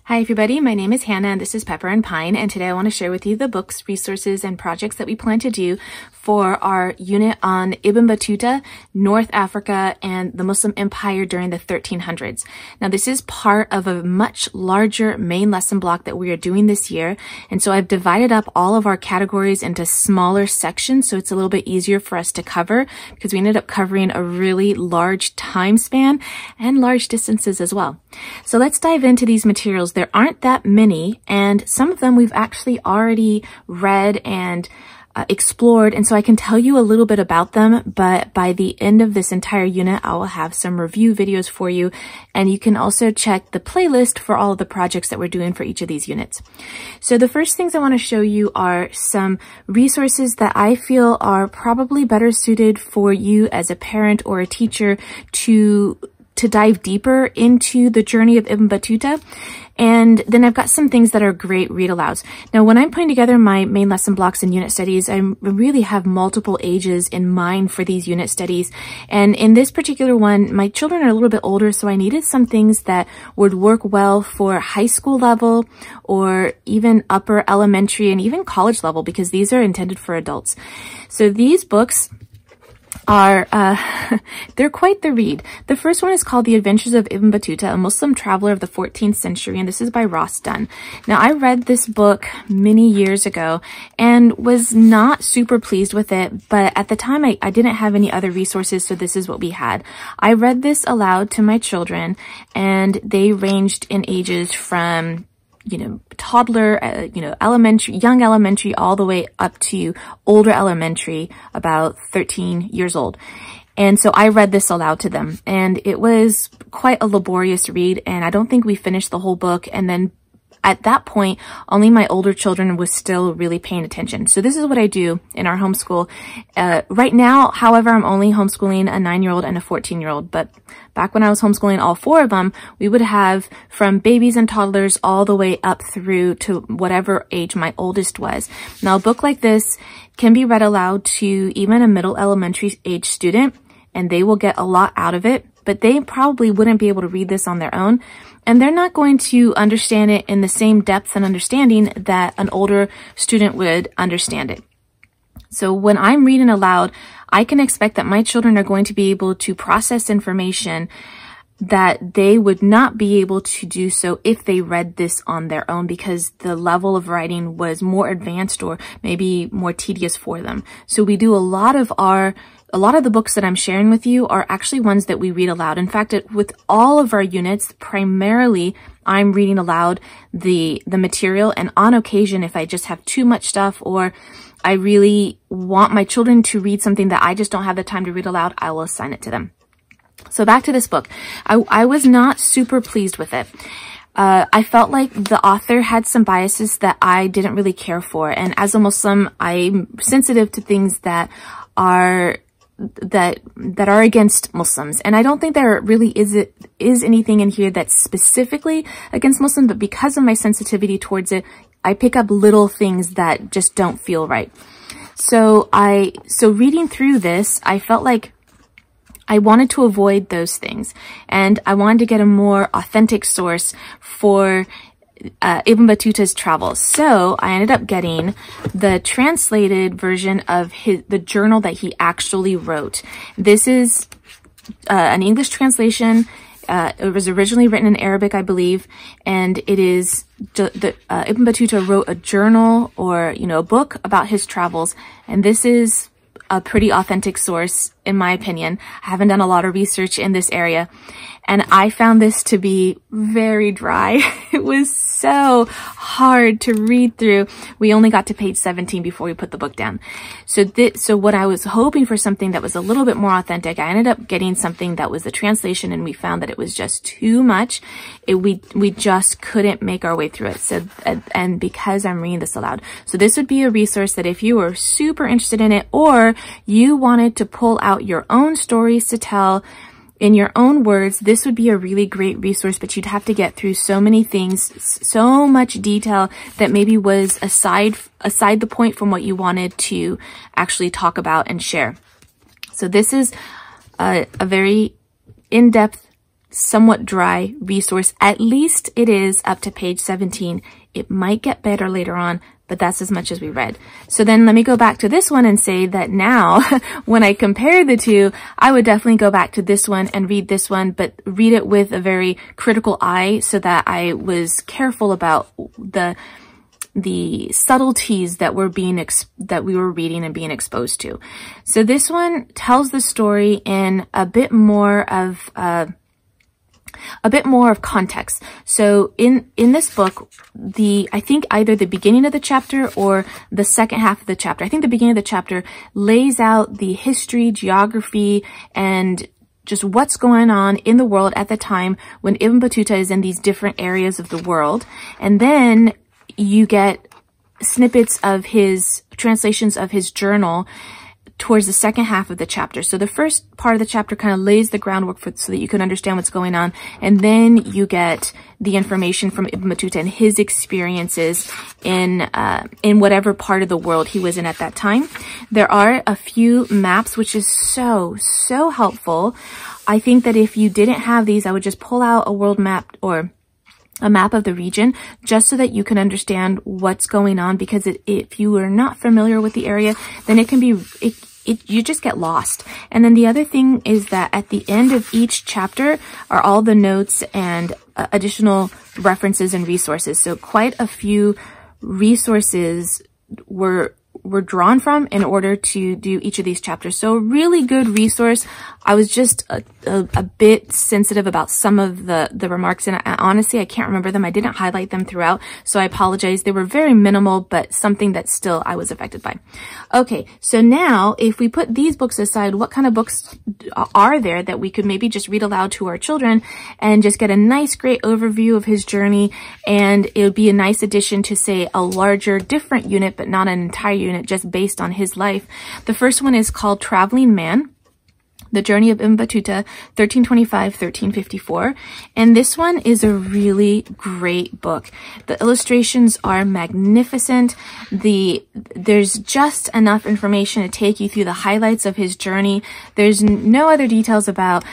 Hi everybody, my name is Hannah and this is Pepper and Pine, and today I want to share with you the books, resources, and projects that we plan to do for our unit on Ibn Battuta, North Africa, and the Muslim Empire during the 1300s. Now this is part of a much larger main lesson block that we are doing this year, and so I've divided up all of our categories into smaller sections so it's a little bit easier for us to cover, because we ended up covering a really large time span and large distances as well. So let's dive into these materials. There aren't that many, and some of them we've actually already read and explored, and so I can tell you a little bit about them, but by the end of this entire unit, I will have some review videos for you, and you can also check the playlist for all of the projects that we're doing for each of these units. So the first things I want to show you are some resources that I feel are probably better suited for you as a parent or a teacher to dive deeper into the journey of Ibn Battuta. And then I've got some things that are great read alouds. Now, when I'm putting together my main lesson blocks and unit studies, I really have multiple ages in mind for these unit studies. And in this particular one, my children are a little bit older, so I needed some things that would work well for high school level or even upper elementary and even college level, because these are intended for adults. So these books are, they're quite the read. The first one is called The Adventures of Ibn Battuta, a Muslim traveler of the 14th century, and this is by Ross Dunn. Now, I read this book many years ago and was not super pleased with it, but at the time I didn't have any other resources, so this is what we had. I read this aloud to my children, and they ranged in ages from toddler, elementary, young elementary, all the way up to older elementary, about 13 years old. And so I read this aloud to them, and it was quite a laborious read, and I don't think we finished the whole book. And then at that point, only my older children was still really paying attention. So this is what I do in our homeschool. Right now, however, I'm only homeschooling a 9-year-old and a 14-year-old. But back when I was homeschooling all 4 of them, we would have from babies and toddlers all the way up through to whatever age my oldest was. Now, a book like this can be read aloud to even a middle elementary age student, and they will get a lot out of it. But they probably wouldn't be able to read this on their own, and they're not going to understand it in the same depth and understanding that an older student would understand it. So when I'm reading aloud, I can expect that my children are going to be able to process information that they would not be able to do so if they read this on their own, because the level of writing was more advanced or maybe more tedious for them. So we do a lot of the books that I'm sharing with you are actually ones that we read aloud. In fact, with all of our units, primarily I'm reading aloud the material, and on occasion, if I just have too much stuff or I really want my children to read something that I just don't have the time to read aloud, I will assign it to them. So back to this book. I was not super pleased with it. I felt like the author had some biases that I didn't really care for. And as a Muslim, I'm sensitive to things that are against Muslims. And I don't think there really is anything in here that's specifically against Muslims, but because of my sensitivity towards it, I pick up little things that just don't feel right. So reading through this, I felt like I wanted to avoid those things, and I wanted to get a more authentic source for Ibn Battuta's travels. So I ended up getting the translated version of the journal that he actually wrote. This is an English translation. It was originally written in Arabic, I believe, and it is Ibn Battuta wrote a journal or a book about his travels, and this is a pretty authentic source, in my opinion. I haven't done a lot of research in this area, and I found this to be very dry. It was so hard to read through. We only got to page 17 before we put the book down. So what I was hoping for something that was a little bit more authentic, I ended up getting something that was a translation, and we found that it was just too much. We just couldn't make our way through it. So, and because I'm reading this aloud. So this would be a resource that if you were super interested in it, or you wanted to pull out your own stories to tell in your own words, this would be a really great resource, but you'd have to get through so many things, so much detail that maybe was aside the point from what you wanted to actually talk about and share. So this is a very in-depth somewhat dry resource. At least it is up to page 17. It might get better later on, but that's as much as we read. So then let me go back to this one and say that now, when I compare the two, I would definitely go back to this one and read this one, but read it with a very critical eye so that I was careful about the subtleties that we were reading and being exposed to. So this one tells the story in a bit more of context. So in this book, I think either the beginning of the chapter or the second half of the chapter, I think the beginning of the chapter lays out the history, geography, and just what's going on in the world at the time when Ibn Battuta is in these different areas of the world. And then you get snippets of his translations of his journal towards the second half of the chapter. So the first part of the chapter kind of lays the groundwork so that you can understand what's going on. And then you get the information from Ibn Battuta and his experiences in whatever part of the world he was in at that time. There are a few maps, which is so helpful. I think that if you didn't have these, I would just pull out a world map or a map of the region just so that you can understand what's going on, because if you are not familiar with the area, then it can be, you just get lost. And then the other thing is that at the end of each chapter are all the notes and additional references and resources. So quite a few resources were drawn from in order to do each of these chapters. So really good resource. I was just a bit sensitive about some of the remarks, and honestly, I can't remember them. I didn't highlight them throughout, so I apologize. They were very minimal, but something that still I was affected by. Okay, so now if we put these books aside, what kind of books are there that we could maybe just read aloud to our children and just get a nice, great overview of his journey? And it would be a nice addition to, say, a larger, different unit, but not an entire unit, just based on his life. The first one is called Traveling Man: The Journey of Ibn Battuta, 1325-1354. And this one is a really great book. The illustrations are magnificent. There's just enough information to take you through the highlights of his journey. There's no other details about,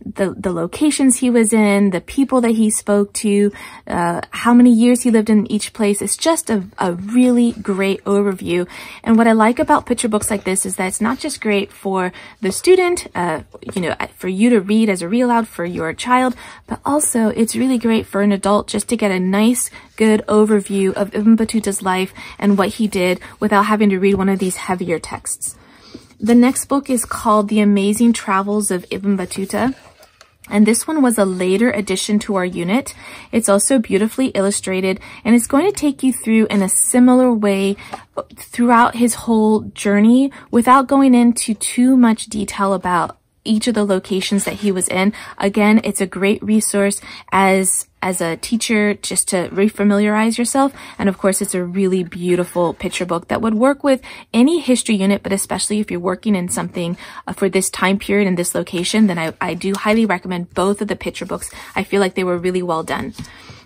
the locations he was in, the people that he spoke to, how many years he lived in each place. It's just a really great overview. And what I like about picture books like this is that it's not just great for the student, for you to read as a read aloud for your child, but also it's really great for an adult just to get a nice, good overview of Ibn Battuta's life and what he did without having to read one of these heavier texts. The next book is called The Amazing Travels of Ibn Battuta, and this one was a later addition to our unit. It's also beautifully illustrated, and it's going to take you through in a similar way throughout his whole journey without going into too much detail about each of the locations that he was in. Again, it's a great resource as a teacher just to refamiliarize yourself. And of course, it's a really beautiful picture book that would work with any history unit, but especially if you're working in something for this time period and this location, then I do highly recommend both of the picture books. I feel like they were really well done.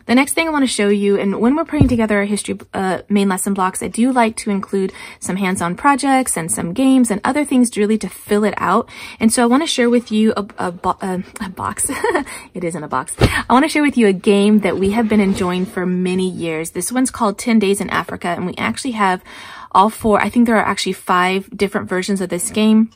The next thing I want to show you, and when we're putting together our history main lesson blocks, I do like to include some hands-on projects and some games and other things really to fill it out. And so I want to share with you a box. It isn't a box. I want to share with you a game that we have been enjoying for many years. This one's called 10 Days in Africa, and we actually have all four. I think there are actually 5 different versions of this game.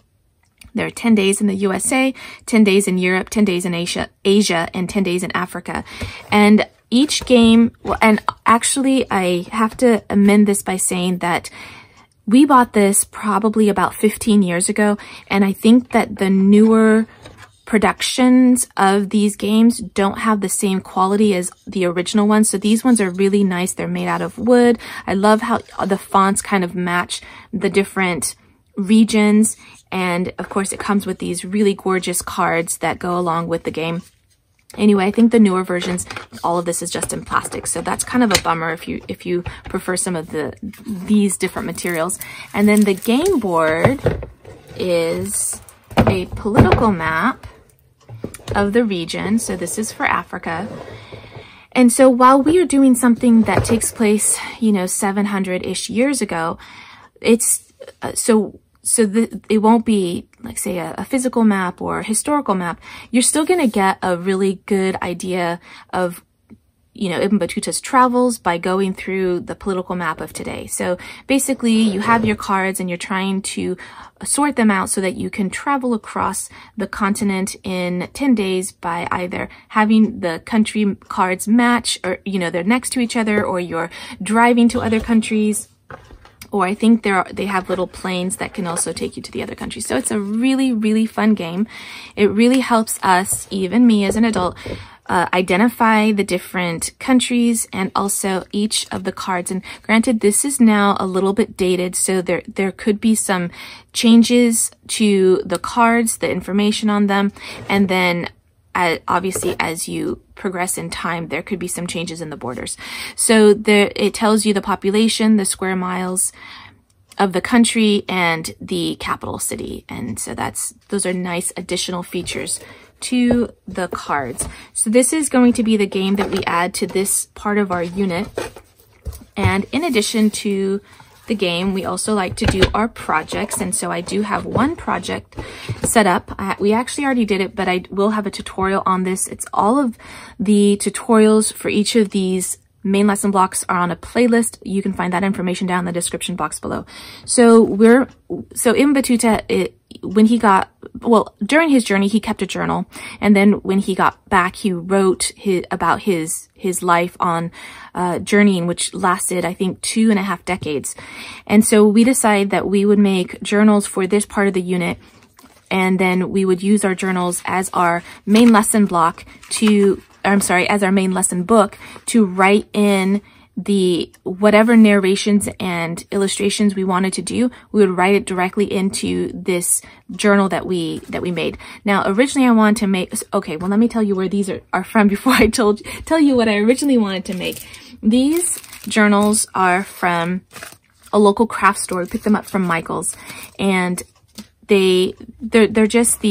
There are 10 days in the USA, 10 days in Europe, 10 days in Asia, and 10 days in Africa. And each game, and actually I have to amend this by saying that we bought this probably about 15 years ago, and I think that the newer productions of these games don't have the same quality as the original ones. So these ones are really nice. They're made out of wood. I love how the fonts kind of match the different regions, and of course it comes with these really gorgeous cards that go along with the game. Anyway, I think the newer versions, all of this is just in plastic, so that's kind of a bummer if you prefer some of these different materials. And then the game board is a political map of the region. So this is for Africa. And so while we are doing something that takes place, 700-ish years ago, it's so it won't be like, say, a physical map or a historical map. You're still going to get a really good idea of, you know, Ibn Battuta's travels by going through the political map of today. So basically you have your cards and you're trying to sort them out so that you can travel across the continent in 10 days by either having the country cards match, or, you know, they're next to each other, or you're driving to other countries. Or I think they have little planes that can also take you to the other countries. So it's a really, really fun game. It really helps us, even me as an adult, identify the different countries and also each of the cards. And granted, this is now a little bit dated, so there could be some changes to the cards, the information on them, and then obviously as you progress in time, there could be some changes in the borders. So it tells you the population, the square miles of the country, and the capital city. And so those are nice additional features to the cards. So this is going to be the game that we add to this part of our unit. And in addition to the game, we also like to do our projects. And so I do have one project set up. We actually already did it, but I will have a tutorial on this. It's all of the tutorials for each of these main lesson blocks are on a playlist. You can find that information down in the description box below. So Ibn Battuta, during his journey, he kept a journal. And then when he got back, he wrote about his life on journeying, which lasted, I think, 2.5 decades. And so we decided that we would make journals for this part of the unit. And then we would use our journals as our main lesson block as our main lesson book to write in whatever narrations and illustrations we wanted to do. We would write it directly into this journal that we made. Now, originally I wanted to make, okay, well, let me tell you where these are from before I tell you what I originally wanted to make. These journals are from a local craft store. We picked them up from Michael's, and they're just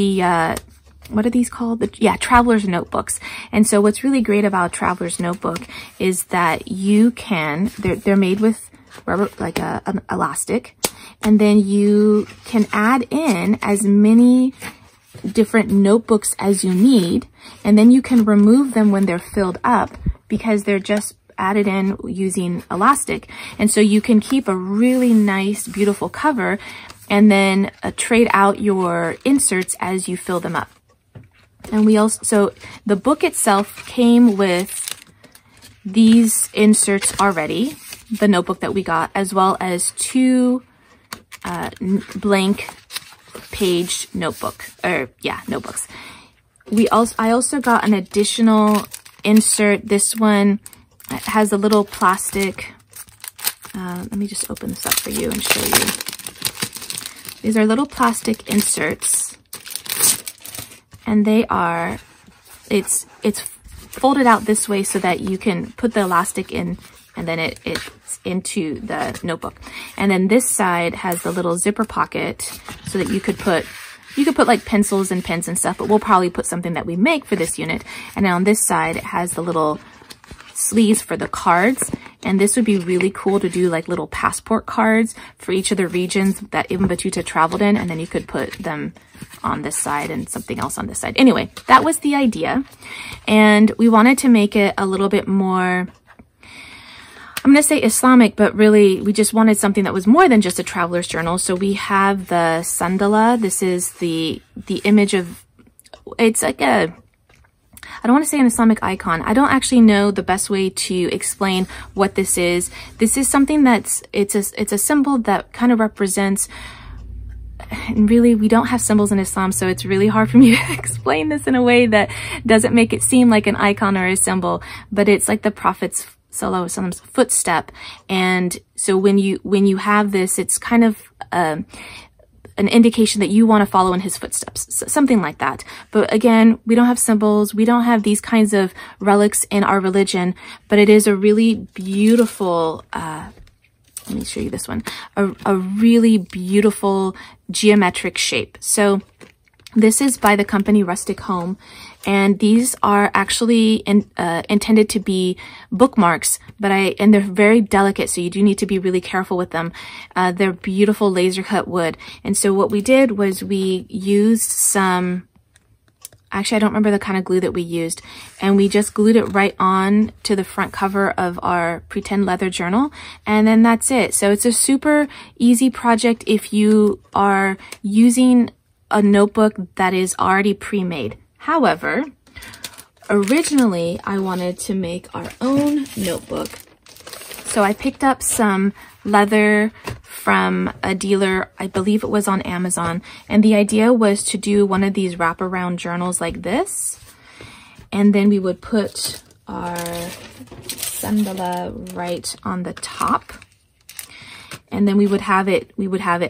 what are these called? Traveler's notebooks. And so what's really great about Traveler's notebook is that they're made with rubber, like an elastic, and then you can add in as many different notebooks as you need, and then you can remove them when they're filled up because they're just added in using elastic. And so you can keep a really nice, beautiful cover and then trade out your inserts as you fill them up. And so the book itself came with these inserts already, the notebook that we got, as well as 2 blank page notebooks. I also got an additional insert. This one has a little plastic. Let me just open this up for you and show you. These are little plastic inserts. And it's folded out this way so that you can put the elastic in, and then it's into the notebook. And then this side has the little zipper pocket so that you could put like pencils and pens and stuff, but we'll probably put something that we make for this unit. And then on this side, it has the little sleeves for the cards. And this would be really cool to do like little passport cards for each of the regions that Ibn Battuta traveled in. And then you could put them on this side and something else on this side. Anyway, that was the idea. And we wanted to make it a little bit more, I'm going to say Islamic, but really we just wanted something that was more than just a traveler's journal. So we have the sandala. This is the image of, it's like I don't want to say an Islamic icon. I don't actually know the best way to explain what this is. This is something it's a symbol that kind of represents, and really we don't have symbols in Islam, so it's really hard for me to explain this in a way that doesn't make it seem like an icon or a symbol, but it's like the Prophet's Sallallahu Alaihi Wasallam's footstep. And so when you have this, it's kind of an indication that you want to follow in his footsteps, something like that. But again, we don't have symbols. We don't have these kinds of relics in our religion, but it is a really beautiful, let me show you this one, a really beautiful geometric shape. So this is by the company Rustic Home, And these are actually intended to be bookmarks, and they're very delicate, so you do need to be really careful with them. They're beautiful laser cut wood. And so what we did was we used some, actually I don't remember the kind of glue that we used, and we just glued it right on to the front cover of our pretend leather journal, and then that's it. So it's a super easy project if you are using a notebook that is already pre-made. However, originally I wanted to make our own notebook. So I picked up some leather from a dealer, I believe it was on Amazon, and the idea was to do one of these wraparound journals like this, and then we would put our sandala right on the top, and then we would have it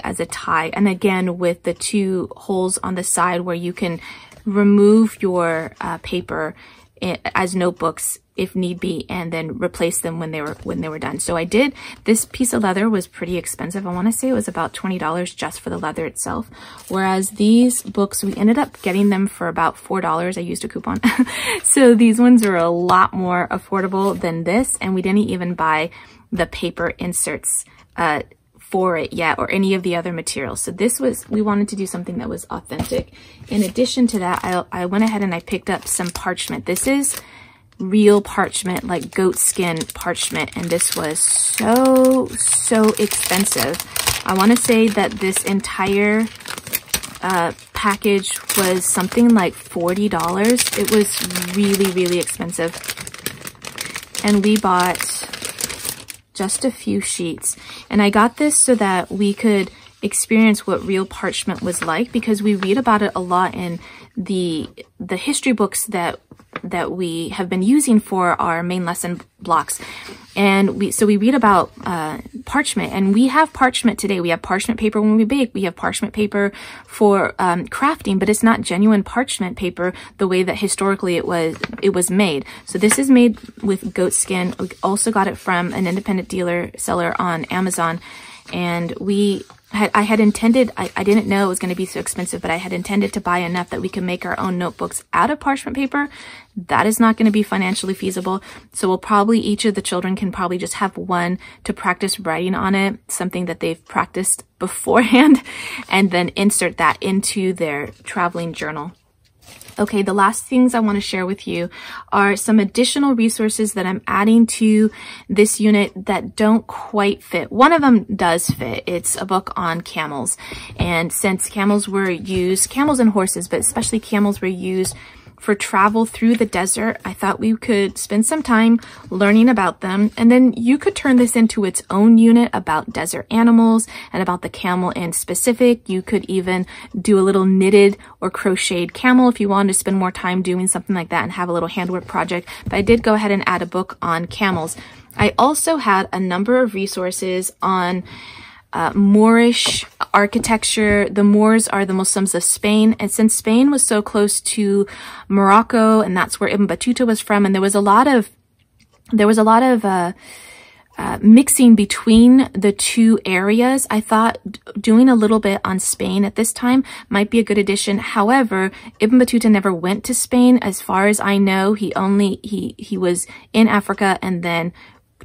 as a tie, and again with the two holes on the side where you can remove your paper as notebooks if need be, and then replace them when they were done. So I did. This piece of leather was pretty expensive. I want to say it was about $20 just for the leather itself, whereas these books, we ended up getting them for about $4. I used a coupon. So these ones are a lot more affordable than this, and we didn't even buy the paper inserts for it yet, or any of the other materials. So this was, we wanted to do something that was authentic. In addition to that, I went ahead and I picked up some parchment. This is real parchment, like goat skin parchment, and this was so expensive. I want to say that this entire package was something like $40. It was really expensive, and we bought just a few sheets. And I got this so that we could experience what real parchment was like, because we read about it a lot in the history books that we have been using for our main lesson blocks. And we read about parchment, and we have parchment today. We have parchment paper when we bake. We have parchment paper for crafting, but it's not genuine parchment paper the way that historically it was made. So this is made with goat skin. We also got it from an independent seller on Amazon, and I had intended, I didn't know it was going to be so expensive, but I had intended to buy enough that we can make our own notebooks out of parchment paper. That is not going to be financially feasible. So we'll probably, each of the children can probably just have one to practice writing on it, something that they've practiced beforehand, and then insert that into their traveling journal. Okay, the last things I want to share with you are some additional resources that I'm adding to this unit that don't quite fit. One of them does fit. It's a book on camels. And since camels and horses, but especially camels were used for travel through the desert, I thought we could spend some time learning about them. And then you could turn this into its own unit about desert animals and about the camel in specific. You could even do a little knitted or crocheted camel if you wanted to spend more time doing something like that and have a little handwork project. But I did go ahead and add a book on camels. I also had a number of resources on Moorish architecture. The Moors are the Muslims of Spain, and since Spain was so close to Morocco, and that's where Ibn Battuta was from, and there was a lot of mixing between the two areas, I thought doing a little bit on Spain at this time might be a good addition. However, Ibn Battuta never went to Spain. As far as I know, he was in Africa and then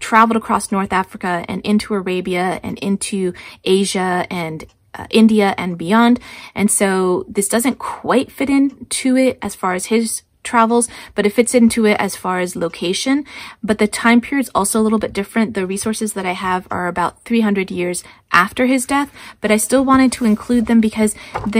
traveled across North Africa and into Arabia and into Asia and India and beyond. And so this doesn't quite fit into it as far as his travels, but it fits into it as far as location. But the time period's also a little bit different. The resources that I have are about 300 years after his death, but I still wanted to include them because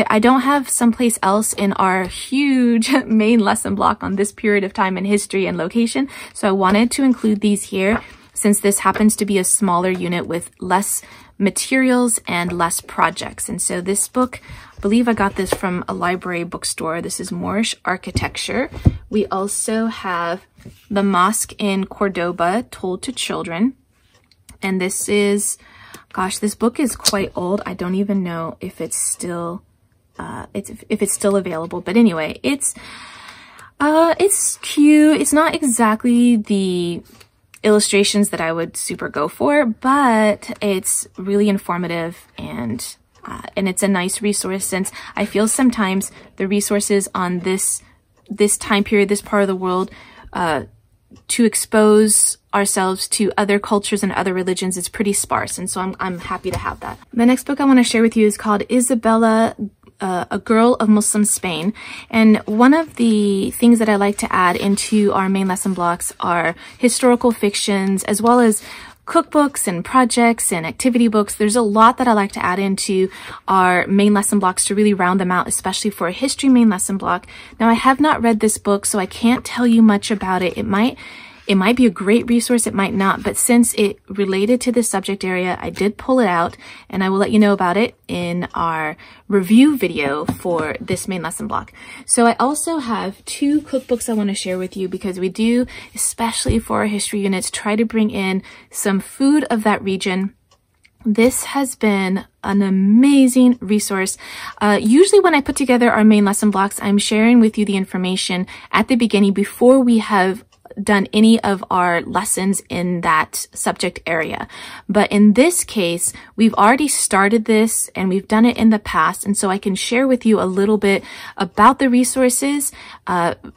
I don't have someplace else in our huge main lesson block on this period of time in history and location. So I wanted to include these here, since this happens to be a smaller unit with less materials and less projects. And so this book, I believe I got this from a library bookstore. This is Moorish architecture. We also have the mosque in Cordoba told to children. And this is, gosh, this book is quite old. I don't even know if it's still, if it's still available. But anyway, it's cute. It's not exactly the illustrations that I would super go for, but it's really informative, and it's a nice resource, since I feel sometimes the resources on this this time period, this part of the world, to expose ourselves to other cultures and other religions is pretty sparse, and so I'm happy to have that. The next book I want to share with you is called Isabella, A Girl of Muslim Spain. And one of the things that I like to add into our main lesson blocks are historical fictions, as well as cookbooks and projects and activity books. There's a lot that I like to add into our main lesson blocks to really round them out, especially for a history main lesson block. Now, I have not read this book, so I can't tell you much about it. It might be a great resource, it might not, but since it related to this subject area, I did pull it out, and I will let you know about it in our review video for this main lesson block. So I also have 2 cookbooks I want to share with you, because we do, especially for our history units, try to bring in some food of that region. This has been an amazing resource. Usually when I put together our main lesson blocks, I'm sharing with you the information at the beginning before we have done any of our lessons in that subject area. But in this case, we've already started this and we've done it in the past. And so I can share with you a little bit about the resources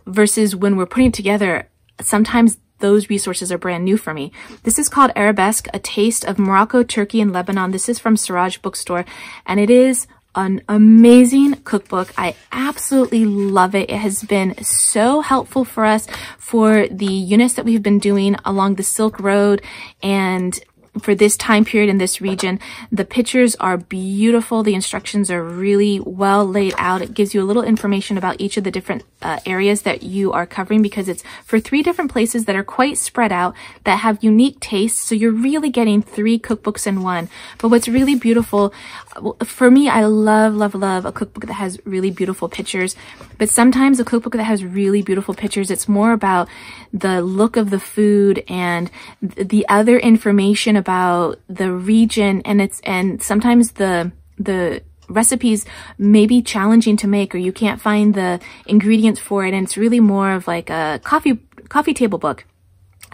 versus when we're putting it together. Sometimes those resources are brand new for me. This is called Arabesque, A Taste of Morocco, Turkey, and Lebanon. This is from Siraj Bookstore, and it is an amazing cookbook. I absolutely love it. It has been so helpful for us for the units that we've been doing along the Silk Road and for this time period in this region. The pictures are beautiful. The instructions are really well laid out. It gives you a little information about each of the different areas that you are covering, because it's for 3 different places that are quite spread out, that have unique tastes. So you're really getting 3 cookbooks in one. But what's really beautiful, for me, I love a cookbook that has really beautiful pictures. But sometimes a cookbook that has really beautiful pictures, it's more about the look of the food and the other information about the region, and sometimes the recipes may be challenging to make, or you can't find the ingredients for it, and it's really more of like a coffee table book.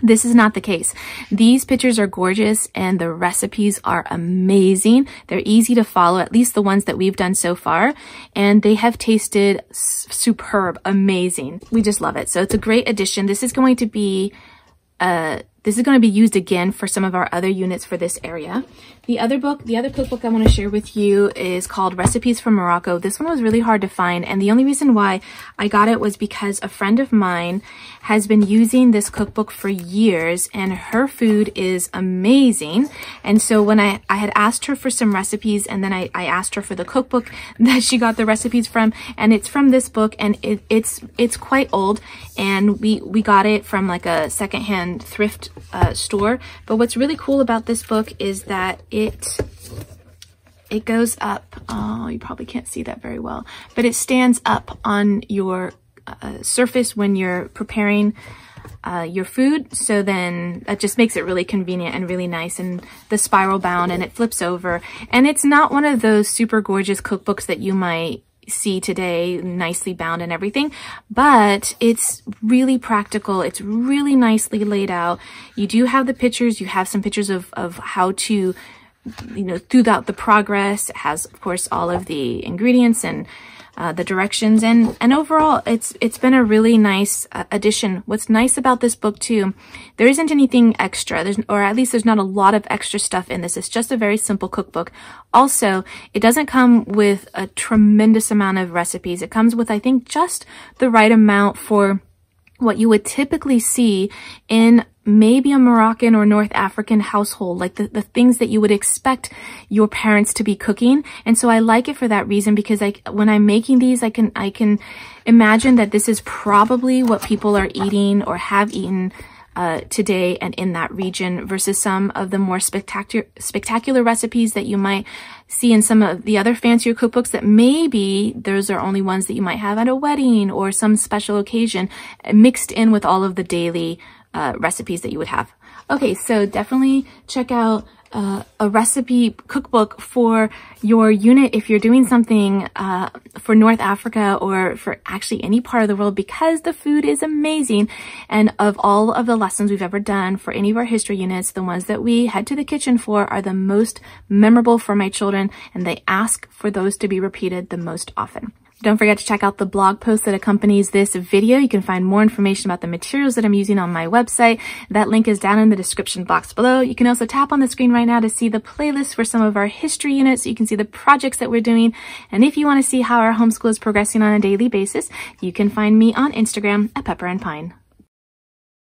This is not the case. These pictures are gorgeous and the recipes are amazing. They're easy to follow, at least the ones that we've done so far, and they have tasted superb, amazing. We just love it. So it's a great addition. This is going to be used again for some of our other units for this area. The other cookbook I want to share with you is called Recipes from Morocco. This one was really hard to find, and the only reason why I got it was because a friend of mine has been using this cookbook for years, and her food is amazing. And so when I had asked her for some recipes, and then I asked her for the cookbook that she got the recipes from, and it's from this book, and it's quite old, and we got it from like a secondhand thrift store. But what's really cool about this book is that it goes up. Oh, you probably can't see that very well, but it stands up on your surface when you're preparing your food. So then that just makes it really convenient and really nice, and the spiral bound, and it flips over. And it's not one of those super gorgeous cookbooks that you might see today, nicely bound and everything, but it's really practical. It's really nicely laid out. You do have the pictures. You have some pictures of how to, throughout the progress. It has, of course, all of the ingredients and the directions, and overall it's been a really nice addition. What's nice about this book too, there isn't anything extra, or at least there's not a lot of extra stuff in this. It's just a very simple cookbook. Also, it doesn't come with a tremendous amount of recipes. It comes with, I think, just the right amount for what you would typically see in maybe a Moroccan or North African household, like the things that you would expect your parents to be cooking. And so I like it for that reason, because when I'm making these, I can imagine that this is probably what people are eating or have eaten today and in that region, versus some of the more spectacular recipes that you might see in some of the other fancier cookbooks that maybe those are only ones that you might have at a wedding or some special occasion, mixed in with all of the daily recipes that you would have. Okay, so definitely check out a recipe cookbook for your unit if you're doing something for North Africa or for actually any part of the world, because the food is amazing. And of all of the lessons we've ever done for any of our history units, the ones that we head to the kitchen for are the most memorable for my children, and they ask for those to be repeated the most often. Don't forget to check out the blog post that accompanies this video. You can find more information about the materials that I'm using on my website. That link is down in the description box below. You can also tap on the screen right now to see the playlist for some of our history units so you can see the projects that we're doing. And if you want to see how our homeschool is progressing on a daily basis, you can find me on Instagram at Pepper and Pine.